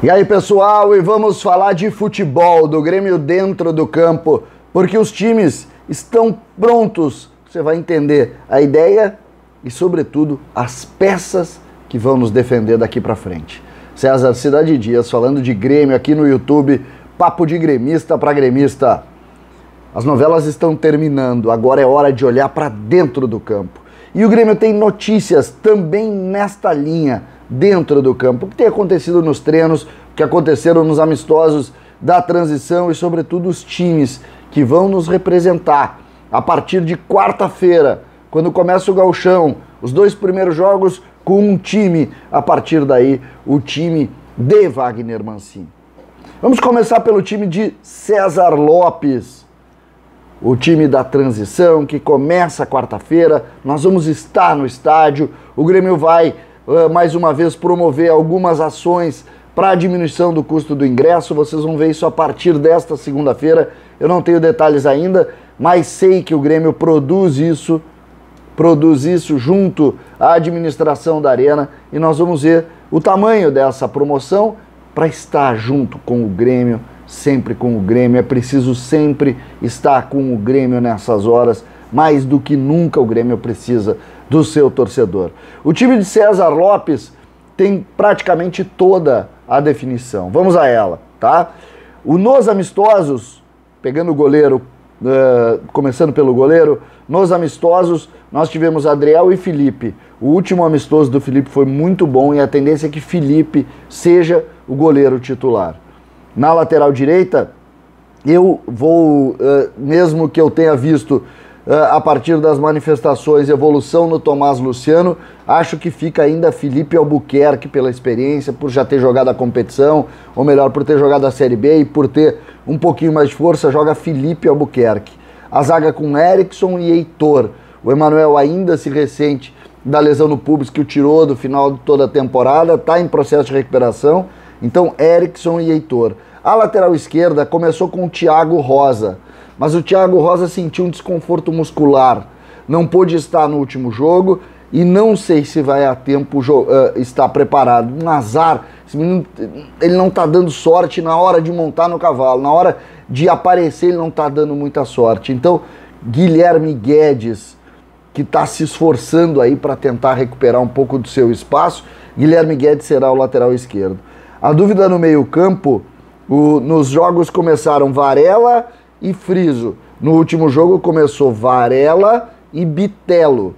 E aí, pessoal, e vamos falar de futebol, do Grêmio dentro do campo, porque os times estão prontos. Você vai entender a ideia e, sobretudo, as peças que vão nos defender daqui pra frente. César Cidade Dias falando de Grêmio aqui no YouTube, papo de gremista para gremista. As novelas estão terminando, agora é hora de olhar para dentro do campo. E o Grêmio tem notícias também nesta linha, dentro do campo. O que tem acontecido nos treinos, o que aconteceram nos amistosos da transição e, sobretudo, os times que vão nos representar a partir de quarta-feira, quando começa o Gauchão, os 2 primeiros jogos com um time, a partir daí, o time de Wagner Mancini. Vamos começar pelo time de César Lopes, o time da transição que começa quarta-feira. Nós vamos estar no estádio, o Grêmio vai mais uma vez promover algumas ações para a diminuição do custo do ingresso. Vocês vão ver isso a partir desta segunda-feira. Eu não tenho detalhes ainda, mas sei que o Grêmio produz isso junto à administração da Arena, e nós vamos ver o tamanho dessa promoção para estar junto com o Grêmio, sempre com o Grêmio. É preciso sempre estar com o Grêmio nessas horas, mais do que nunca o Grêmio precisa do seu torcedor. O time de César Lopes tem praticamente toda a definição. Vamos a ela, tá? Nos amistosos, pegando o goleiro, começando pelo goleiro, nos amistosos nós tivemos Adriel e Felipe. O último amistoso do Felipe foi muito bom e a tendência é que Felipe seja o goleiro titular. Na lateral direita, eu vou, mesmo que eu tenha visto a partir das manifestações evolução no Tomás Luciano, acho que fica ainda Felipe Albuquerque pela experiência, por já ter jogado a competição, ou melhor, por ter jogado a Série B e por ter um pouquinho mais de força, joga Felipe Albuquerque. A zaga com Erickson e Heitor. O Emanuel ainda se ressente da lesão no pubis que o tirou do final de toda a temporada, está em processo de recuperação, então Erickson e Heitor. A lateral esquerda começou com o Thiago Rosa, mas o Thiago Rosa sentiu um desconforto muscular, não pôde estar no último jogo e não sei se vai a tempo estar preparado. Um azar, esse menino, ele não está dando sorte na hora de montar no cavalo, na hora de aparecer ele não está dando muita sorte. Então, Guilherme Guedes, que está se esforçando aí para tentar recuperar um pouco do seu espaço, Guilherme Guedes será o lateral esquerdo. A dúvida no meio-campo, nos jogos começaram Varela e Friso. No último jogo começou Varela e Bitelo.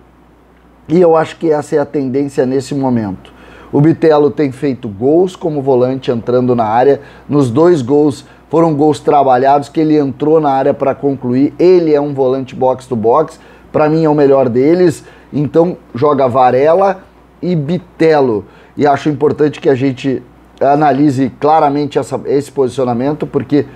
E eu acho que essa é a tendência nesse momento. O Bitelo tem feito gols como volante entrando na área. Nos 2 gols foram gols trabalhados que ele entrou na área para concluir. Ele é um volante box-to-box. Para mim é o melhor deles. Então joga Varela e Bitelo. E acho importante que a gente analise claramente esse posicionamento, porque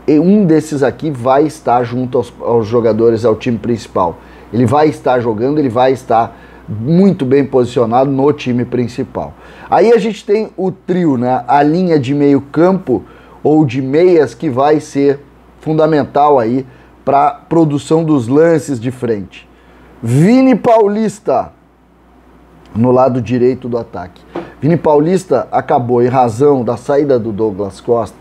um desses aqui vai estar junto aos jogadores, ao time principal. Ele vai estar jogando, ele vai estar muito bem posicionado no time principal. Aí a gente tem o trio, né? A linha de meio campo ou de meias, que vai ser fundamental aí para a produção dos lances de frente. Vini Paulista no lado direito do ataque. Vini Paulista acabou, em razão da saída do Douglas Costa,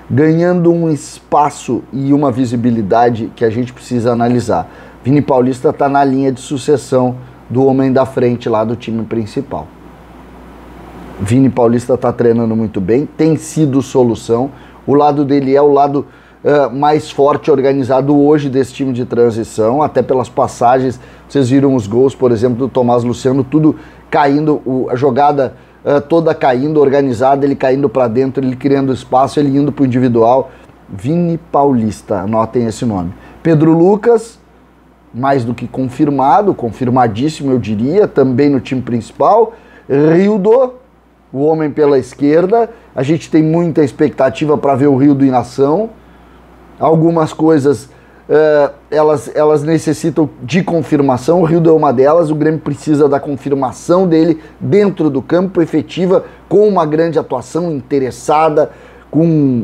ganhando um espaço e uma visibilidade que a gente precisa analisar. Vini Paulista está na linha de sucessão do homem da frente lá do time principal. Vini Paulista está treinando muito bem, tem sido solução. O lado dele é o lado mais forte, organizado hoje desse time de transição, até pelas passagens. Vocês viram os gols, por exemplo, do Tomás Luciano, tudo caindo, a jogada toda caindo, organizada, ele caindo para dentro, ele criando espaço, ele indo para o individual. Vini Paulista, anotem esse nome. Pedro Lucas, mais do que confirmado, confirmadíssimo eu diria, também no time principal. Rildo, o homem pela esquerda, a gente tem muita expectativa para ver o Rildo em ação. Algumas coisas elas necessitam de confirmação, o Rildo é uma delas. O Grêmio precisa da confirmação dele dentro do campo, efetiva, com uma grande atuação, interessada, com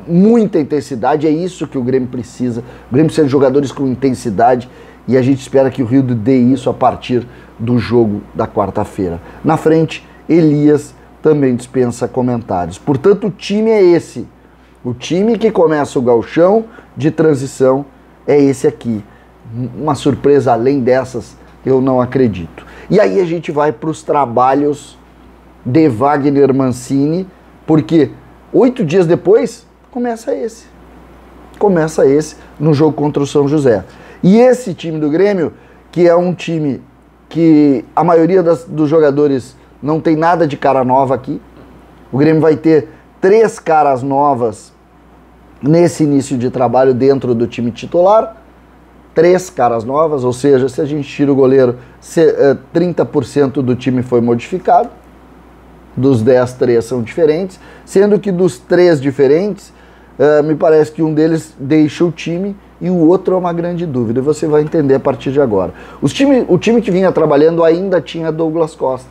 muita intensidade. É isso que o Grêmio precisa. O Grêmio precisa de jogadores com intensidade e a gente espera que o Rildo dê isso a partir do jogo da quarta-feira. Na frente, Elias, também dispensa comentários. Portanto, o time é esse. O time que começa o gauchão de transição é esse aqui. Uma surpresa além dessas, eu não acredito. E aí a gente vai para os trabalhos de Wagner Mancini, porque 8 dias depois começa esse. Começa esse no jogo contra o São José. E esse time do Grêmio, que é um time que a maioria dos jogadores não tem nada de cara nova aqui. O Grêmio vai ter 3 caras novas nesse início de trabalho dentro do time titular. 3 caras novas, ou seja, se a gente tira o goleiro, 30% do time foi modificado. Dos 10, 3 são diferentes. Sendo que dos 3 diferentes, me parece que um deles deixa o time e o outro é uma grande dúvida. Você vai entender a partir de agora. O time que vinha trabalhando ainda tinha Douglas Costa.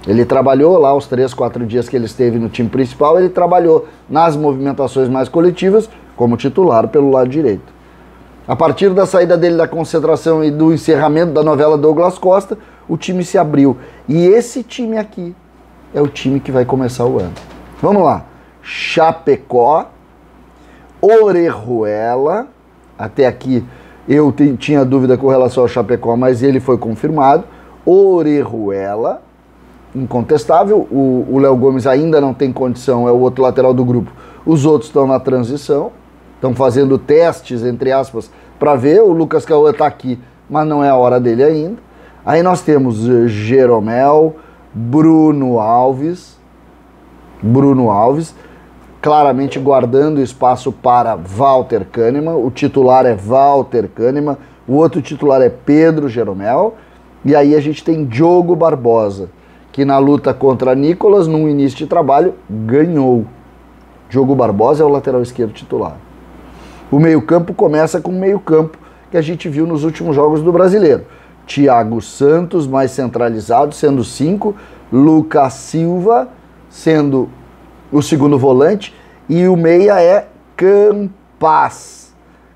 Ele trabalhou lá os 3, 4 dias que ele esteve no time principal, ele trabalhou nas movimentações mais coletivas como titular pelo lado direito. A partir da saída dele da concentração e do encerramento da novela Douglas Costa, o time se abriu. E esse time aqui é o time que vai começar o ano. Vamos lá. Chapecó, Orejuela, até aqui eu tinha dúvida com relação ao Chapecó, mas ele foi confirmado. Orejuela, incontestável. O Léo Gomes ainda não tem condição, é o outro lateral do grupo. Os outros estão na transição, estão fazendo testes, entre aspas, para ver. O Lucas Cauã está aqui, mas não é a hora dele ainda. Aí nós temos Jeromel, Bruno Alves, claramente guardando espaço para Walter Kahneman. O titular é Walter Kahneman, o outro titular é Pedro Jeromel. E aí a gente tem Diogo Barbosa, que na luta contra Nicolas, num início de trabalho, ganhou. Diogo Barbosa é o lateral esquerdo titular. O meio-campo começa com o meio-campo que a gente viu nos últimos jogos do Brasileiro. Thiago Santos, mais centralizado, sendo 5. Lucas Silva, sendo o segundo volante. E o meia é Campaz.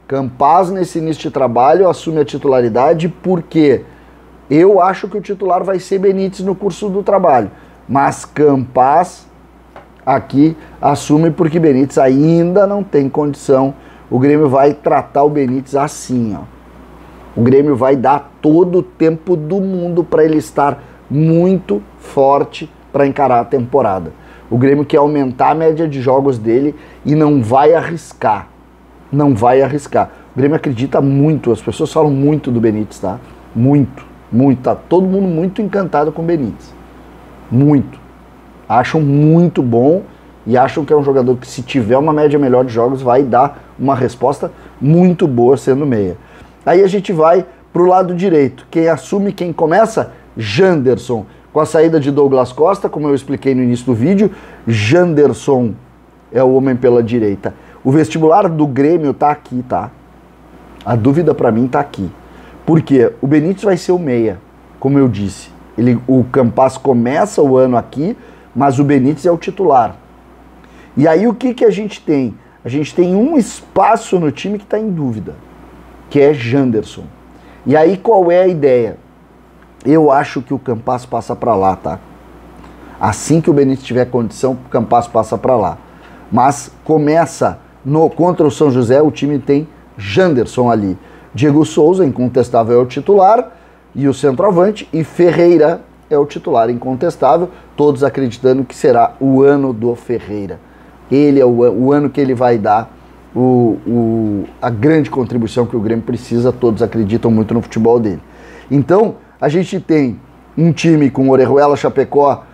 Campaz, nesse início de trabalho, assume a titularidade porque eu acho que o titular vai ser Benítez no curso do trabalho. Mas Campaz aqui assume porque Benítez ainda não tem condição. O Grêmio vai tratar o Benítez assim, ó. O Grêmio vai dar todo o tempo do mundo para ele estar muito forte para encarar a temporada. O Grêmio quer aumentar a média de jogos dele e não vai arriscar. Não vai arriscar. O Grêmio acredita muito, as pessoas falam muito do Benítez, tá? Muito, muito. Tá todo mundo muito encantado com o Benítez. Muito. Acham muito bom e acham que é um jogador que, se tiver uma média melhor de jogos, vai dar uma resposta muito boa sendo meia. Aí a gente vai pro lado direito. Quem assume, quem começa? Janderson. Com a saída de Douglas Costa, como eu expliquei no início do vídeo, Janderson é o homem pela direita. O vestibular do Grêmio tá aqui, tá? A dúvida para mim tá aqui. Por quê? O Benítez vai ser o meia, como eu disse. O Campaz começa o ano aqui, mas o Benítez é o titular. E aí o que a gente tem? A gente tem um espaço no time que está em dúvida, que é Janderson. E aí qual é a ideia? Eu acho que o Campaz passa para lá, tá? Assim que o Benítez tiver condição, o Campaz passa para lá. Mas começa contra o São José, o time tem Janderson ali. Diego Souza, incontestável, é o titular, e o centroavante, e Ferreira é o titular incontestável, todos acreditando que será o ano do Ferreira. Ele é o ano que ele vai dar a grande contribuição que o Grêmio precisa, todos acreditam muito no futebol dele. Então, a gente tem um time com Orejuela, Chapecó,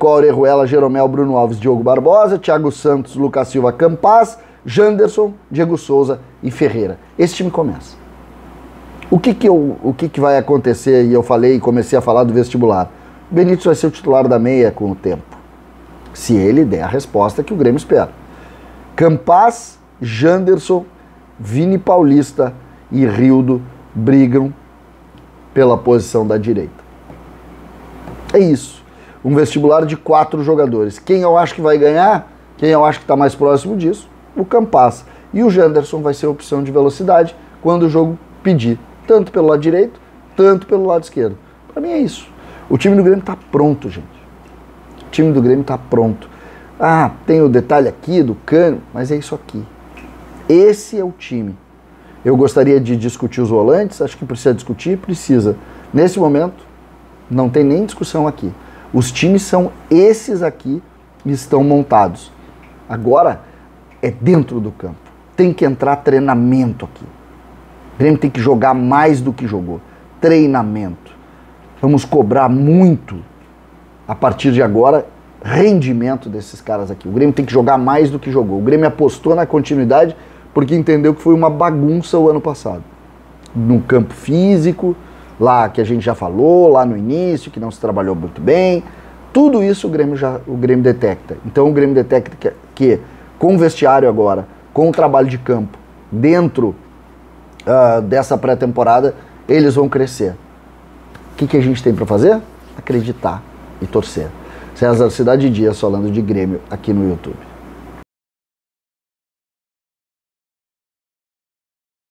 Orejuela, Jeromel, Bruno Alves, Diogo Barbosa, Thiago Santos, Lucas Silva, Campaz, Janderson, Diego Souza e Ferreira. Esse time começa. O que vai acontecer? E eu falei, comecei a falar do vestibular. O Benítez vai ser o titular da meia com o tempo, se ele der a resposta que o Grêmio espera. Campaz, Janderson, Vini Paulista e Rildo brigam pela posição da direita. É isso. Um vestibular de 4 jogadores. Quem eu acho que vai ganhar, quem eu acho que está mais próximo disso, o Campaz. E o Janderson vai ser a opção de velocidade quando o jogo pedir. Tanto pelo lado direito, tanto pelo lado esquerdo. Para mim é isso. O time do Grêmio está pronto, gente. time do Grêmio está pronto. Ah, tem o detalhe aqui do Cano, mas é isso aqui. Esse é o time. Eu gostaria de discutir os volantes, acho que precisa discutir, precisa. Nesse momento, não tem nem discussão aqui. Os times são esses aqui e estão montados. Agora, é dentro do campo. Tem que entrar treinamento aqui. O Grêmio tem que jogar mais do que jogou. Treinamento. Vamos cobrar muito, a partir de agora, rendimento desses caras aqui. O Grêmio tem que jogar mais do que jogou. O Grêmio apostou na continuidade porque entendeu que foi uma bagunça o ano passado. No campo físico, lá que a gente já falou, lá no início, que não se trabalhou muito bem. Tudo isso o Grêmio detecta. Então o Grêmio detecta que com o vestiário agora, com o trabalho de campo, dentro dessa pré-temporada, eles vão crescer. O que a gente tem para fazer? Acreditar e torcer. César Cidade Dias falando de Grêmio aqui no YouTube.